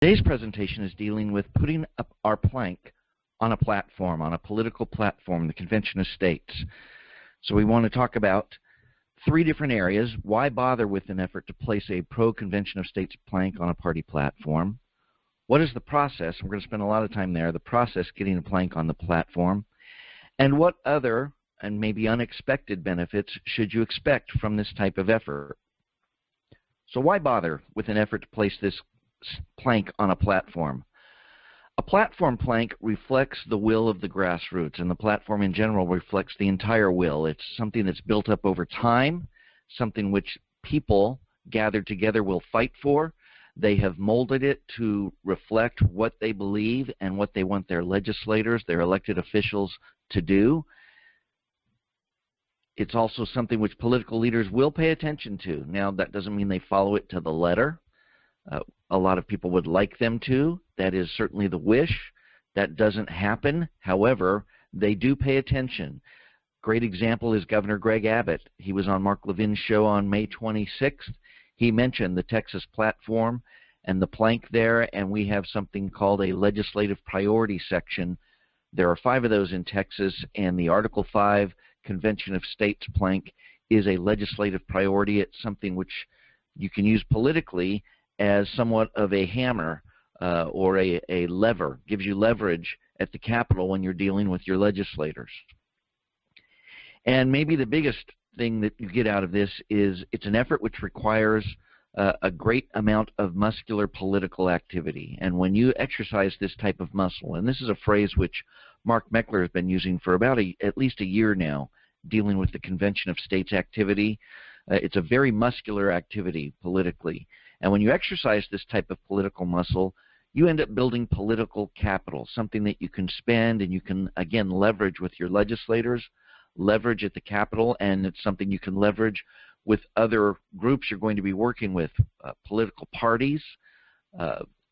Today's presentation is dealing with putting up our plank on a platform, on a political platform, the Convention of States. So we want to talk about three different areas. Why bother with an effort to place a pro-Convention of States plank on a party platform? What is the process? We're going to spend a lot of time there. The process getting a plank on the platform. And what other and maybe unexpected benefits should you expect from this type of effort? So why bother with an effort to place this plank on a platform? A platform plank reflects the will of the grassroots, and the platform in general reflects the entire will. It's something that's built up over time, something which people gathered together will fight for. They have molded it to reflect what they believe and what they want their legislators, their elected officials to do. It's also something which political leaders will pay attention to. Now, that doesn't mean they follow it to the letter. A lot of people would like them to. That is certainly the wish. That doesn't happen. However, they do pay attention. Great example is Governor Greg Abbott. He was on Mark Levin's show on May 26th. He mentioned the Texas platform and the plank there, and we have something called a legislative priority section. There are 5 of those in Texas, and the Article 5 Convention of States plank is a legislative priority. It's something which you can use politically as somewhat of a hammer or a lever. Gives you leverage at the Capitol when you're dealing with your legislators. And maybe the biggest thing that you get out of this is it's an effort which requires a great amount of muscular political activity. And when you exercise this type of muscle, and this is a phrase which Mark Meckler has been using for about at least a year now, dealing with the Convention of States activity. It's a very muscular activity politically. And when you exercise this type of political muscle, you end up building political capital, something that you can spend and you can, again, leverage with your legislators, leverage at the Capitol, and it's something you can leverage with other groups you're going to be working with, political parties,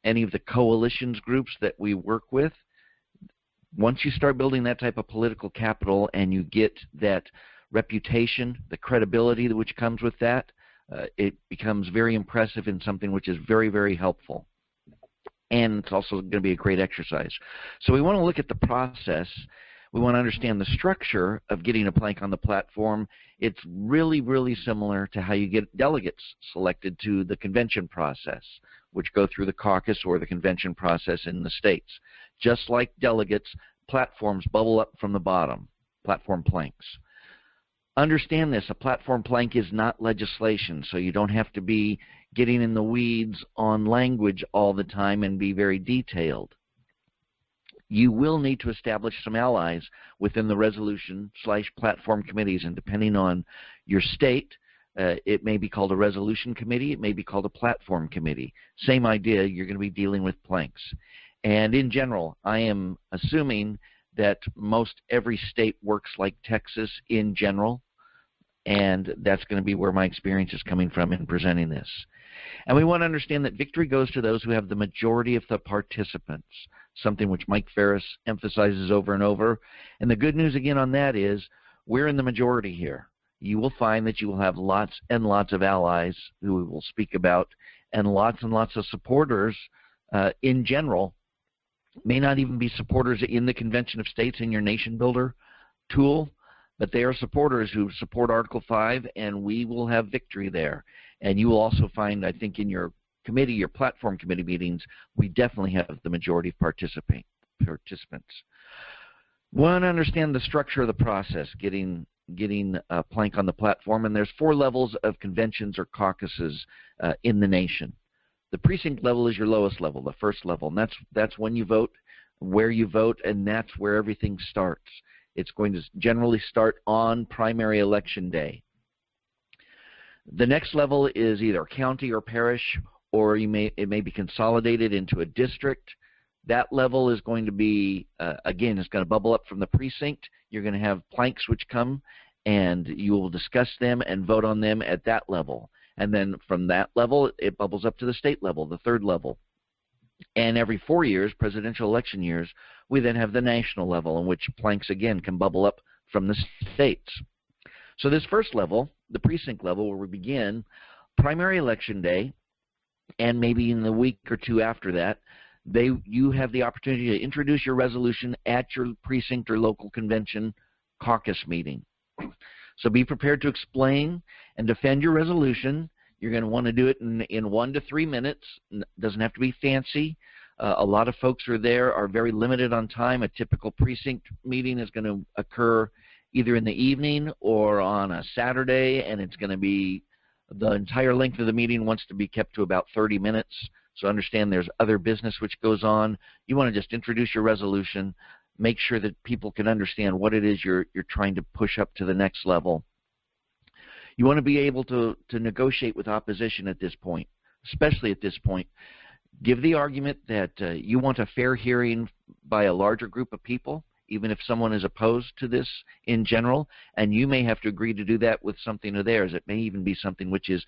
any of the coalitions groups that we work with. Once you start building that type of political capital and you get that reputation, the credibility which comes with that, it becomes very impressive and something which is very, very helpful. And it's also going to be a great exercise. So we want to look at the process. We want to understand the structure of getting a plank on the platform. It's really, really similar to how you get delegates selected to the convention process, which go through the caucus or the convention process in the states. Just like delegates, platforms bubble up from the bottom, platform planks. Understand this, a platform plank is not legislation, so you don't have to be getting in the weeds on language all the time and be very detailed. You will need to establish some allies within the resolution/platform committees, and depending on your state, it may be called a resolution committee, it may be called a platform committee. Same idea, you're going to be dealing with planks. And in general, I am assuming that most every state works like Texas in general, and that's going to be where my experience is coming from in presenting this. And we want to understand that victory goes to those who have the majority of the participants, something which Mike Ferris emphasizes over and over. And the good news again on that is we're in the majority here. You will find that you will have lots and lots of allies who we will speak about and lots of supporters in general. May not even be supporters in the Convention of States in your nation builder tool, but they are supporters who support Article 5, and we will have victory there. And you will also find, I think, in your committee, your platform committee meetings, we definitely have the majority of participants. We want to understand the structure of the process, getting a plank on the platform, and there's 4 levels of conventions or caucuses in the nation. The precinct level is your lowest level, the first level, and that's when you vote, where you vote, and that's where everything starts. It's going to generally start on primary election day. The next level is either county or parish, or it may be consolidated into a district. That level is going to be, again, it's going to bubble up from the precinct. You're going to have planks which come, and you will discuss them and vote on them at that level. And then from that level, it bubbles up to the state level, the 3rd level. And every 4 years, presidential election years, we then have the national level in which planks, again, can bubble up from the states. So this first level, the precinct level, where we begin, primary election day, and maybe in the week or two after that, you have the opportunity to introduce your resolution at your precinct or local convention caucus meeting. So be prepared to explain and defend your resolution. You're going to want to do it in 1 to 3 minutes. It doesn't have to be fancy. A lot of folks who are there are very limited on time. A typical precinct meeting is going to occur either in the evening or on a Saturday, and it's going to be the entire length of the meeting wants to be kept to about 30 minutes. So understand there's other business which goes on. You want to just introduce your resolution, make sure that people can understand what it is you're trying to push up to the next level. You want to be able to negotiate with opposition at this point, especially at this point. Give the argument that you want a fair hearing by a larger group of people, even if someone is opposed to this in general, and you may have to agree to do that with something of theirs. It may even be something which is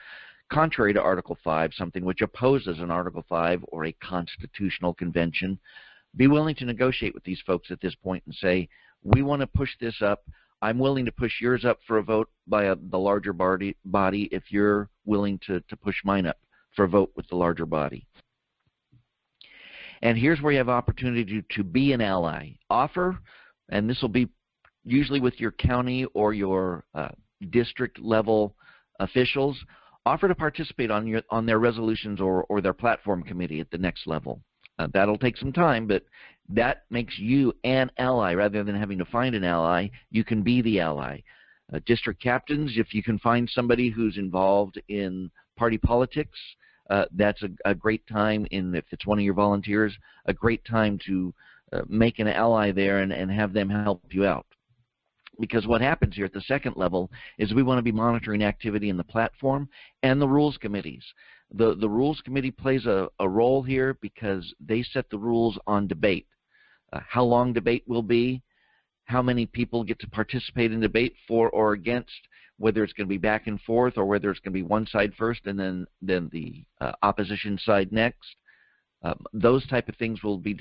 contrary to Article 5, something which opposes an Article 5 or a constitutional convention. Be willing to negotiate with these folks at this point and say, we want to push this up. I'm willing to push yours up for a vote by the larger body if you're willing to push mine up for a vote with the larger body. And here's where you have opportunity to be an ally. Offer, and this will be usually with your county or your district level officials, offer to participate on their resolutions or their platform committee at the next level. That'll take some time, but that makes you an ally. Rather than having to find an ally, you can be the ally. District captains, if you can find somebody who's involved in party politics, that's a great time, if it's one of your volunteers, a great time to make an ally there and have them help you out. Because what happens here at the second level is we want to be monitoring activity in the platform and the rules committees. The rules committee plays a role here because they set the rules on debate. How long debate will be, how many people get to participate in debate for or against, whether it's going to be back and forth or whether it's going to be one side first and then the opposition side next. Those type of things will be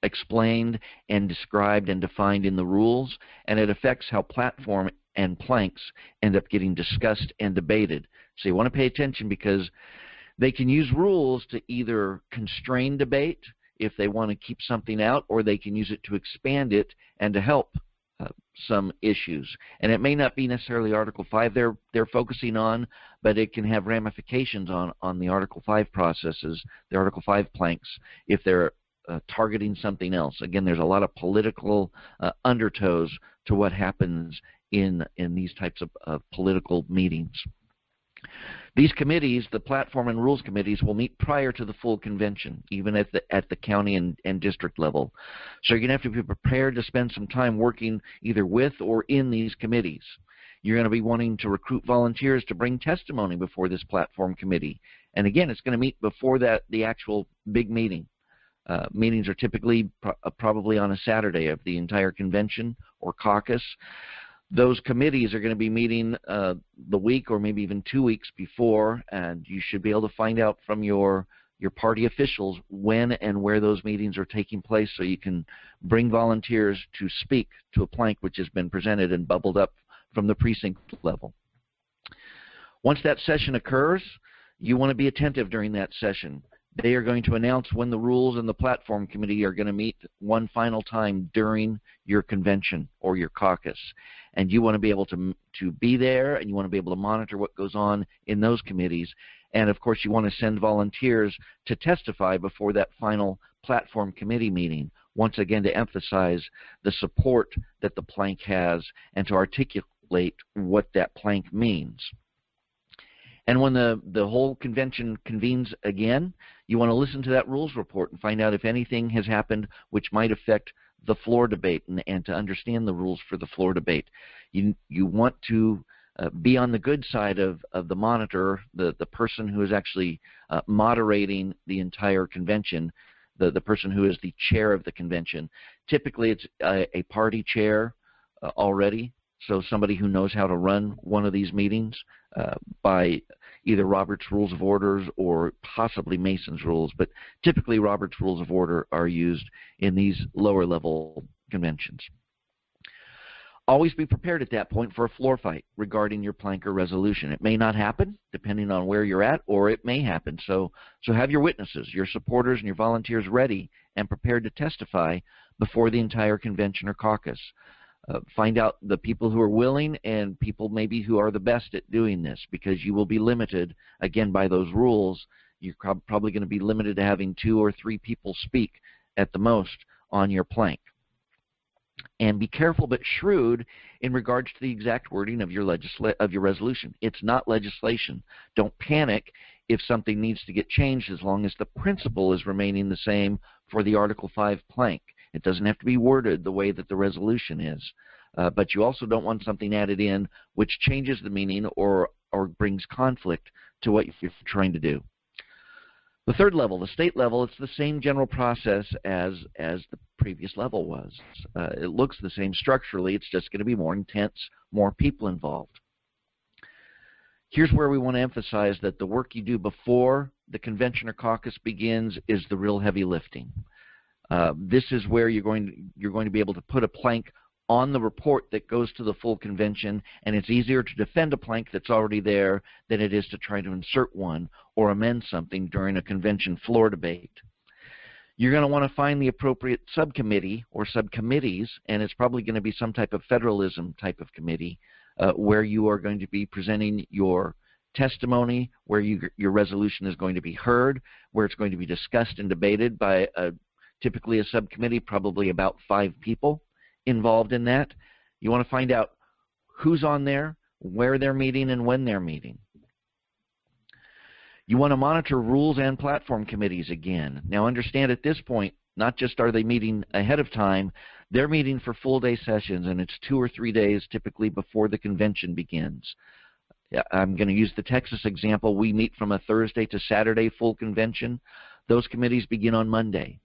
explained and described and defined in the rules, and it affects how platform and planks end up getting discussed and debated. So you want to pay attention because they can use rules to either constrain debate if they want to keep something out, or they can use it to expand it and to help some issues. And it may not be necessarily Article 5 they're focusing on, but it can have ramifications on the Article 5 processes, the Article 5 planks, if they're targeting something else. Again, there's a lot of political undertows to what happens in these types of political meetings. These committees, the platform and rules committees, will meet prior to the full convention, even at the county and district level. So you're going to have to be prepared to spend some time working either with or in these committees. You're going to be wanting to recruit volunteers to bring testimony before this platform committee. And again, it's going to meet before the actual big meeting. Meetings are typically probably on a Saturday of the entire convention or caucus. Those committees are going to be meeting the week or maybe even 2 weeks before, and you should be able to find out from your party officials when and where those meetings are taking place so you can bring volunteers to speak to a plank which has been presented and bubbled up from the precinct level. Once that session occurs, you want to be attentive during that session. They are going to announce when the rules and the platform committee are going to meet one final time during your convention or your caucus. And you want to be able to be there, and you want to be able to monitor what goes on in those committees. And of course, you want to send volunteers to testify before that final platform committee meeting, once again to emphasize the support that the plank has and to articulate what that plank means. And when the whole convention convenes again, you want to listen to that rules report and find out if anything has happened which might affect the floor debate and to understand the rules for the floor debate. You want to be on the good side of the monitor, the person who is actually moderating the entire convention, the person who is the chair of the convention. Typically it's a party chair already, so somebody who knows how to run one of these meetings by either Robert's Rules of Orders or possibly Mason's Rules, but typically Robert's Rules of Order are used in these lower level conventions. Always be prepared at that point for a floor fight regarding your plank or resolution. It may not happen, depending on where you're at, or it may happen. So have your witnesses, your supporters, and your volunteers ready and prepared to testify before the entire convention or caucus. Find out the people who are willing and people maybe who are the best at doing this, because you will be limited, again, by those rules. You're probably going to be limited to having 2 or 3 people speak at the most on your plank. And be careful but shrewd in regards to the exact wording of your resolution. It's not legislation. Don't panic if something needs to get changed, as long as the principle is remaining the same for the Article 5 plank. It doesn't have to be worded the way that the resolution is. But you also don't want something added in which changes the meaning or brings conflict to what you're trying to do. The third level, the state level, it's the same general process as the previous level was. It looks the same structurally. It's just going to be more intense, more people involved. Here's where we want to emphasize that the work you do before the convention or caucus begins is the real heavy lifting. This is where you're going to be able to put a plank on the report that goes to the full convention, and it's easier to defend a plank that's already there than it is to try to insert one or amend something during a convention floor debate. You're going to want to find the appropriate subcommittee or subcommittees, and it's probably going to be some type of federalism type of committee where you are going to be presenting your testimony, where your resolution is going to be heard, where it's going to be discussed and debated by typically a subcommittee, probably about 5 people involved in that. You want to find out who's on there, where they're meeting, and when they're meeting. You want to monitor rules and platform committees again. Now understand, at this point, not just are they meeting ahead of time, they're meeting for full day sessions, and it's 2 or 3 days typically before the convention begins. I'm going to use the Texas example. We meet from a Thursday to Saturday full convention. Those committees begin on Monday.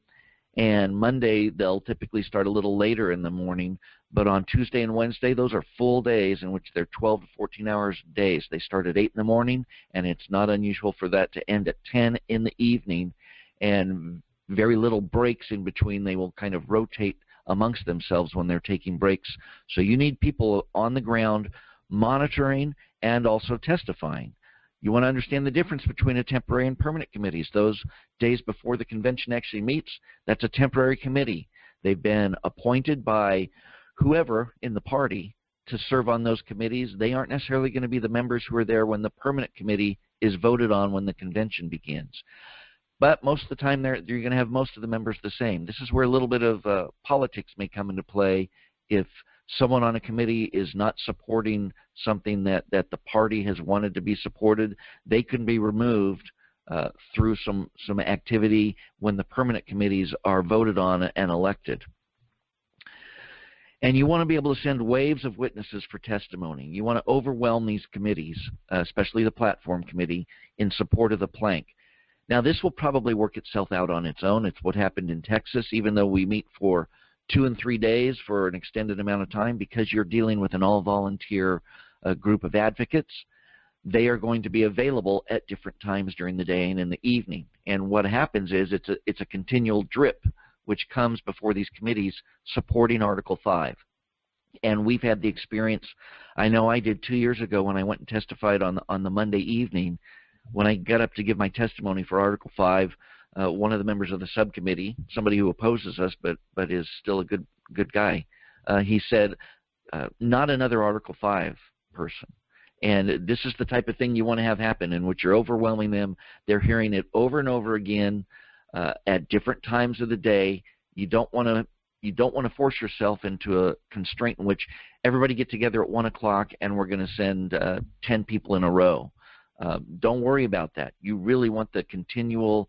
And Monday, they'll typically start a little later in the morning, but on Tuesday and Wednesday, those are full days in which they're 12 to 14 hours days. They start at 8 in the morning, and it's not unusual for that to end at 10 in the evening, and very little breaks in between. They will kind of rotate amongst themselves when they're taking breaks. So you need people on the ground monitoring and also testifying. You want to understand the difference between a temporary and permanent committees. Those days before the convention actually meets, that's a temporary committee. They've been appointed by whoever in the party to serve on those committees. They aren't necessarily going to be the members who are there when the permanent committee is voted on when the convention begins. But most of the time, you're going to have most of the members the same. This is where a little bit of politics may come into play. If someone on a committee is not supporting something that the party has wanted to be supported, they can be removed through some activity when the permanent committees are voted on and elected. And you want to be able to send waves of witnesses for testimony. You want to overwhelm these committees, especially the platform committee, in support of the plank. Now, this will probably work itself out on its own. It's what happened in Texas, even though we meet for 2 and 3 days for an extended amount of time, because you're dealing with an all-volunteer group of advocates. They are going to be available at different times during the day and in the evening. And what happens is it's a continual drip which comes before these committees supporting Article 5. And we've had the experience, I know I did 2 years ago when I went and testified on the Monday evening. When I got up to give my testimony for Article 5, one of the members of the subcommittee, somebody who opposes us but is still a good guy, he said, not another Article 5 person. And this is the type of thing you want to have happen, in which you're overwhelming them. They're hearing it over and over again at different times of the day. You don't want to force yourself into a constraint in which everybody get together at 1 o'clock and we're going to send 10 people in a row. Don't worry about that. You really want the continual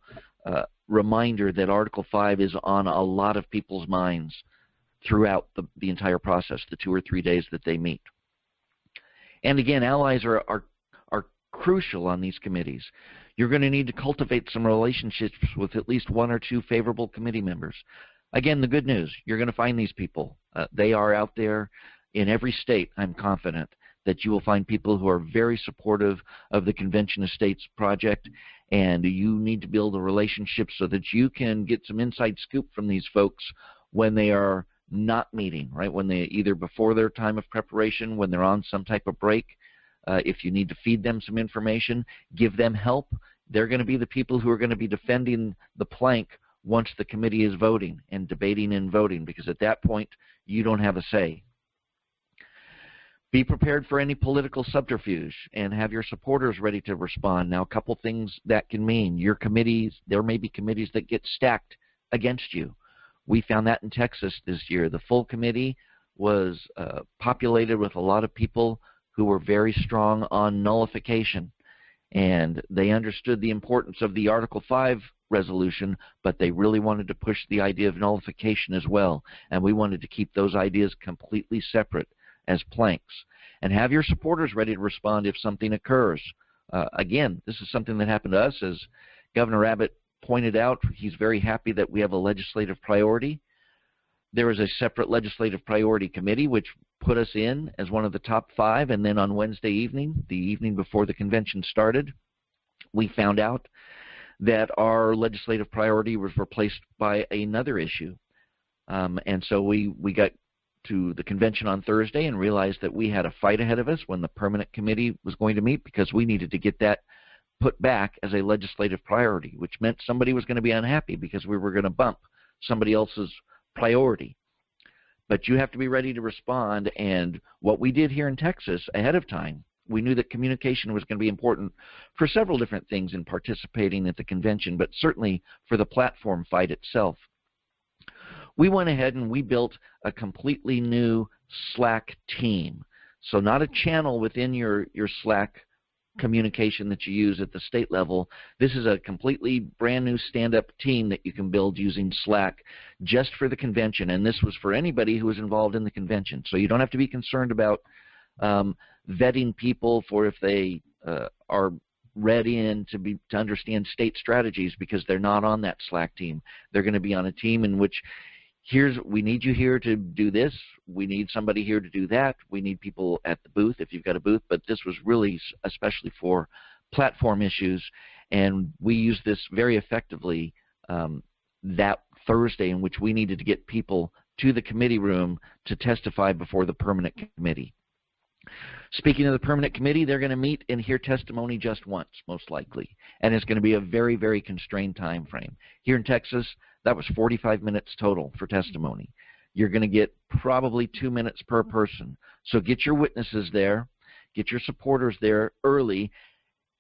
reminder that Article 5 is on a lot of people's minds throughout the entire process, the 2 or 3 days that they meet. And again, allies are crucial on these committees. You're going to need to cultivate some relationships with at least 1 or 2 favorable committee members. Again, the good news, you're going to find these people. They are out there in every state, I'm confident, that you will find people who are very supportive of the Convention of States project, and you need to build a relationship so that you can get some inside scoop from these folks when they are not meeting, right? When they either before their time of preparation, when they're on some type of break, if you need to feed them some information, give them help. They're going to be the people who are going to be defending the plank once the committee is voting and debating and voting, because at that point, you don't have a say. Be prepared for any political subterfuge and have your supporters ready to respond. Now, a couple things that can mean. Your committees, there may be committees that get stacked against you. We found that in Texas this year. The full committee was populated with a lot of people who were very strong on nullification. And they understood the importance of the Article 5 resolution, but they really wanted to push the idea of nullification as well. And we wanted to keep those ideas completely separate as planks. And have your supporters ready to respond if something occurs. Again, this is something that happened to us. As Governor Abbott pointed out, he's very happy that we have a legislative priority. There is a separate legislative priority committee which put us in as one of the top 5, and then on Wednesday evening, the evening before the convention started, we found out that our legislative priority was replaced by another issue. And so we got to the convention on Thursday and realized that we had a fight ahead of us when the permanent committee was going to meet, because we needed to get that put back as a legislative priority, which meant somebody was going to be unhappy because we were going to bump somebody else's priority. But you have to be ready to respond, and what we did here in Texas ahead of time, we knew that communication was going to be important for several different things in participating at the convention, but certainly for the platform fight itself. We went ahead and we built a completely new Slack team. So not a channel within your Slack communication that you use at the state level. This is a completely brand new stand-up team that you can build using Slack just for the convention, and this was for anybody who was involved in the convention. So you don't have to be concerned about vetting people for if they are ready and to understand state strategies, because they're not on that Slack team. They're going to be on a team in which we need you here to do this, we need somebody here to do that, we need people at the booth if you've got a booth, but this was really especially for platform issues, and we used this very effectively that Thursday, in which we needed to get people to the committee room to testify before the permanent committee. Speaking of the permanent committee, they're going to meet and hear testimony just once, most likely, and it's going to be a very, very constrained time frame. Here in Texas, that was 45 minutes total for testimony. You're going to get probably 2 minutes per person. So get your witnesses there, get your supporters there early.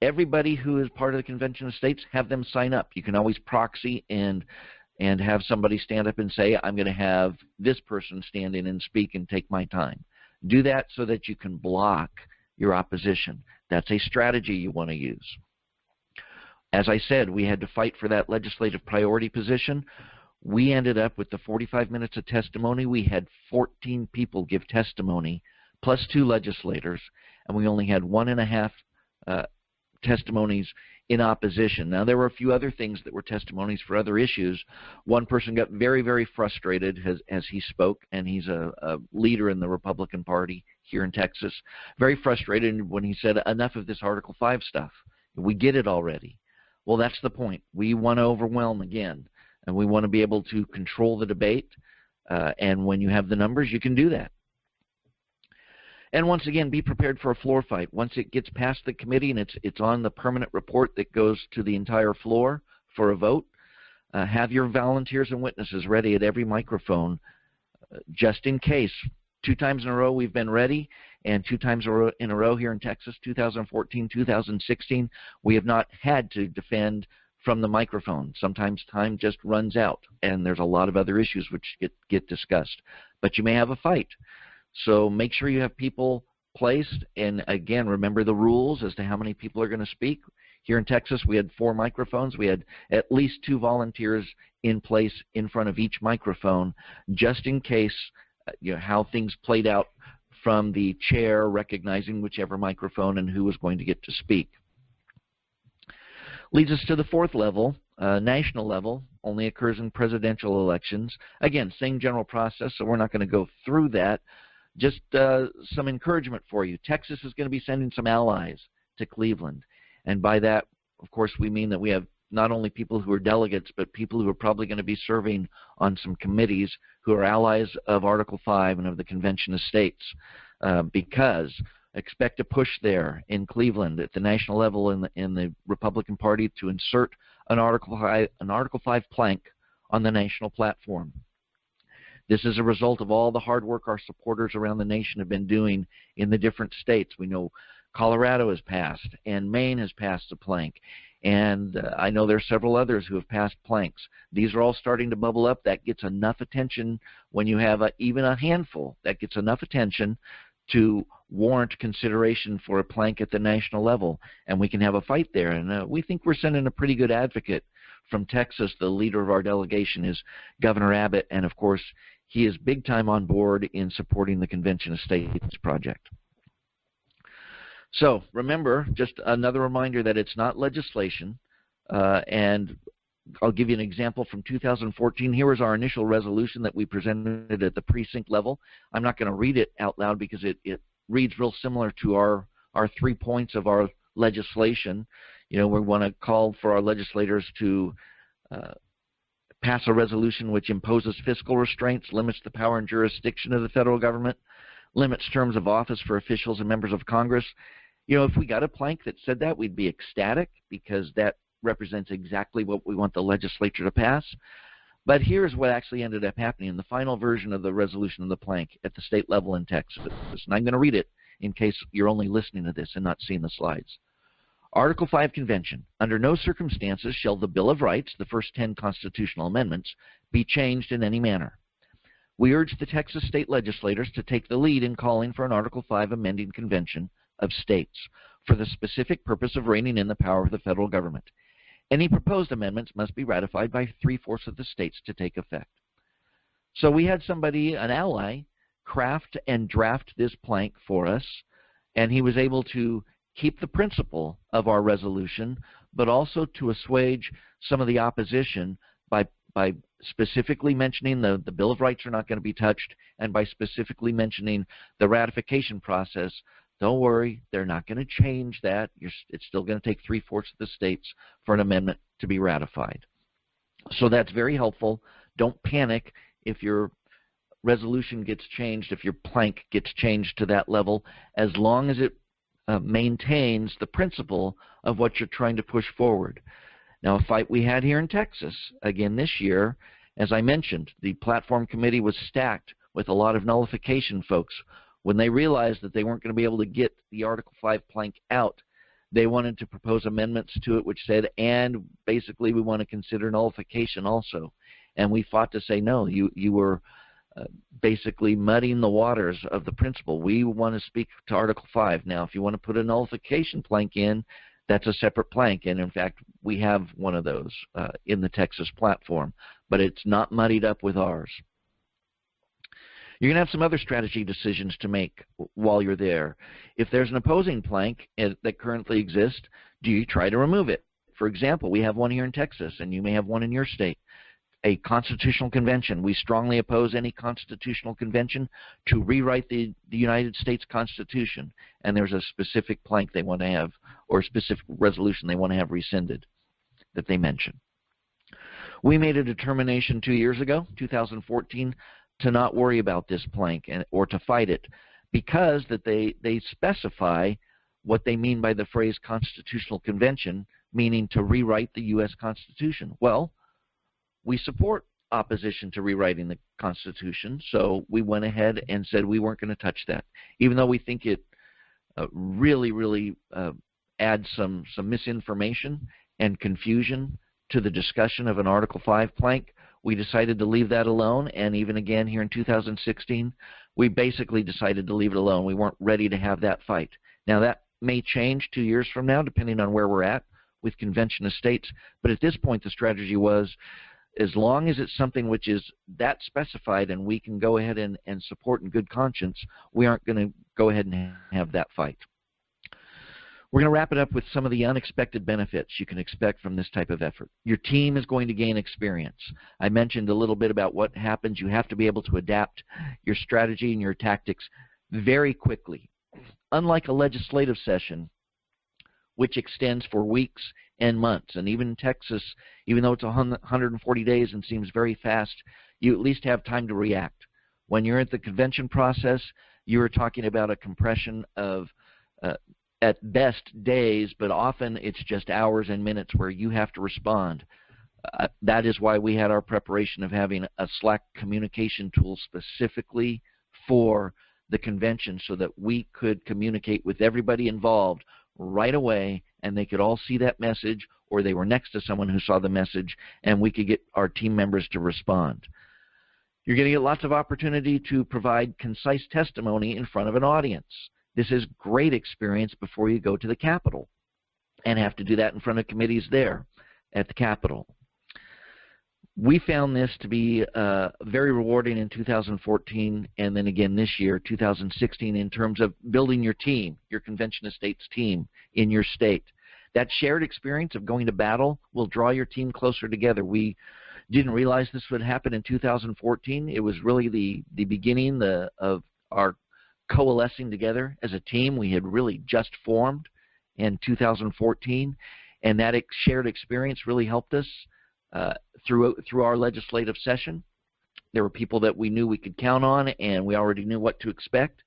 Everybody who is part of the Convention of States, have them sign up. You can always proxy and have somebody stand up and say, I'm going to have this person stand in and speak and take my time. Do that so that you can block your opposition. That's a strategy you want to use. As I said, we had to fight for that legislative priority position. We ended up with the 45 minutes of testimony. We had 14 people give testimony, plus 2 legislators, and we only had 1.5 testimonies in opposition. Now, there were a few other things that were testimonies for other issues. One person got very, very frustrated as he spoke, and he's a leader in the Republican Party here in Texas. Very frustrated when he said, enough of this Article 5 stuff. We get it already. Well, that's the point. We want to overwhelm again, and we want to be able to control the debate, and when you have the numbers, you can do that. And once again, be prepared for a floor fight. Once it gets past the committee and it's on the permanent report that goes to the entire floor for a vote, have your volunteers and witnesses ready at every microphone just in case. 2 times in a row we've been ready, and 2 times in a row here in Texas, 2014, 2016, we have not had to defend from the microphone. Sometimes time just runs out, and there's a lot of other issues which get discussed. But you may have a fight. So make sure you have people placed, and again, remember the rules as to how many people are going to speak. Here in Texas, we had 4 microphones. We had at least 2 volunteers in place in front of each microphone, just in case how things played out from the chair recognizing whichever microphone and who was going to get to speak. Leads us to the 4th level. National level only occurs in presidential elections. Again, same general process, so we're not going to go through that. Just some encouragement for you. Texas is going to be sending some allies to Cleveland. And by that, of course, we mean that we have not only people who are delegates, but people who are probably going to be serving on some committees who are allies of Article 5 and of the Convention of States, because expect a push there in Cleveland at the national level in the Republican Party to insert an Article 5 plank on the national platform. This is a result of all the hard work our supporters around the nation have been doing in the different states. We know Colorado has passed, and Maine has passed a plank, and I know there are several others who have passed planks. These are all starting to bubble up. That gets enough attention when you have even a handful. That gets enough attention to warrant consideration for a plank at the national level, and we can have a fight there. And we think we're sending a pretty good advocate from Texas. The leader of our delegation is Governor Abbott, and of course he is big time on board in supporting the Convention of States project. So remember, just another reminder that it's not legislation, and I'll give you an example from 2014. Here was our initial resolution that we presented at the precinct level. I'm not going to read it out loud because it reads real similar to our 3 points of our legislation. You know, we want to call for our legislators to pass a resolution which imposes fiscal restraints, limits the power and jurisdiction of the federal government, limits terms of office for officials and members of Congress. You know, if we got a plank that said that, we'd be ecstatic because that represents exactly what we want the legislature to pass. But here's what actually ended up happening in the final version of the resolution of the plank at the state level in Texas. And I'm going to read it in case you're only listening to this and not seeing the slides. Article 5 Convention. Under no circumstances shall the Bill of Rights, the first 10 constitutional amendments, be changed in any manner. We urge the Texas state legislators to take the lead in calling for an Article 5 amending convention of states for the specific purpose of reining in the power of the federal government. Any proposed amendments must be ratified by 3/4 of the states to take effect. So we had somebody, an ally, craft and draft this plank for us, and he was able to keep the principle of our resolution, but also to assuage some of the opposition by specifically mentioning the Bill of Rights are not going to be touched, and by specifically mentioning the ratification process. Don't worry, they're not going to change that. It's still going to take 3/4 of the states for an amendment to be ratified. So that's very helpful. Don't panic if your resolution gets changed, if your plank gets changed to that level, as long as it maintains the principle of what you're trying to push forward. Now, a fight we had here in Texas, again this year, as I mentioned, the platform committee was stacked with a lot of nullification folks. When they realized that they weren't going to be able to get the Article 5 plank out, they wanted to propose amendments to it which said, and basically we want to consider nullification also. And we fought to say, no, you were basically muddying the waters of the principle. We want to speak to Article 5. Now, if you want to put a nullification plank in, that's a separate plank, and in fact, we have one of those in the Texas platform, but it's not muddied up with ours. You're going to have some other strategy decisions to make while you're there. If there's an opposing plank that currently exists, do you try to remove it? For example, we have one here in Texas, and you may have one in your state. A constitutional convention. We strongly oppose any constitutional convention to rewrite the United States Constitution, and there's a specific plank they want to have, or a specific resolution they want to have rescinded that they mention. We made a determination 2 years ago, 2014, to not worry about this plank or to fight it, because that they specify what they mean by the phrase constitutional convention, meaning to rewrite the U.S. Constitution. Well, we support opposition to rewriting the Constitution, so we went ahead and said we weren't going to touch that, even though we think it really adds some misinformation and confusion to the discussion of an Article 5 plank. We decided to leave that alone, and even again here in 2016, we basically decided to leave it alone. We weren't ready to have that fight. Now, that may change 2 years from now, depending on where we're at with Convention of States, but at this point the strategy was, as long as it's something which is that specified and we can go ahead and support in good conscience, we aren't going to go ahead and have that fight. We're going to wrap it up with some of the unexpected benefits you can expect from this type of effort. Your team is going to gain experience. I mentioned a little bit about what happens. You have to be able to adapt your strategy and your tactics very quickly. Unlike a legislative session, which extends for weeks and months. And even in Texas, even though it's 140 days and seems very fast, you at least have time to react. When you're at the convention process, you're talking about a compression of at best days, but often it's just hours and minutes where you have to respond. That is why we had our preparation of having a Slack communication tool specifically for the convention, so that we could communicate with everybody involved right away, and they could all see that message, or they were next to someone who saw the message, and we could get our team members to respond. You're going to get lots of opportunity to provide concise testimony in front of an audience. This is great experience before you go to the Capitol and have to do that in front of committees there at the Capitol. We found this to be very rewarding in 2014, and then again this year, 2016, in terms of building your team, your convention estates team in your state. That shared experience of going to battle will draw your team closer together. We didn't realize this would happen in 2014. It was really the beginning of our coalescing together as a team. We had really just formed in 2014, and that shared experience really helped us through our legislative session. There were people that we knew we could count on, and we already knew what to expect.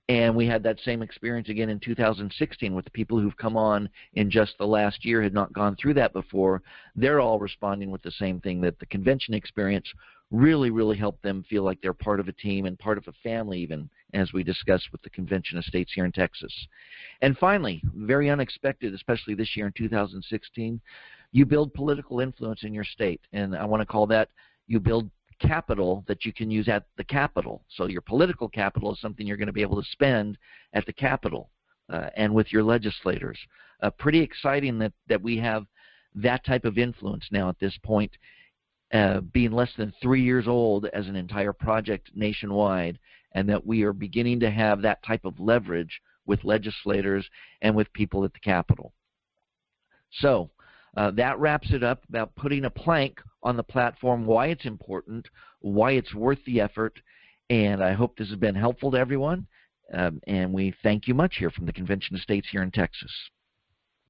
And we had that same experience again in 2016 with the people who've come on in just the last year, had not gone through that before. They're all responding with the same thing, that the convention experience really, really helped them feel like they're part of a team and part of a family, even, as we discussed with the convention estates here in Texas. And finally, very unexpected, especially this year in 2016, you build political influence in your state. And I want to call that, you build capital that you can use at the Capitol. So your political capital is something you're going to be able to spend at the Capitol and with your legislators. Pretty exciting that we have that type of influence now at this point, being less than 3 years old as an entire project nationwide, and that we are beginning to have that type of leverage with legislators and with people at the Capitol. So that wraps it up about putting a plank on the platform, why it's important, why it's worth the effort, and I hope this has been helpful to everyone. And we thank you much here from the Convention Estates here in Texas.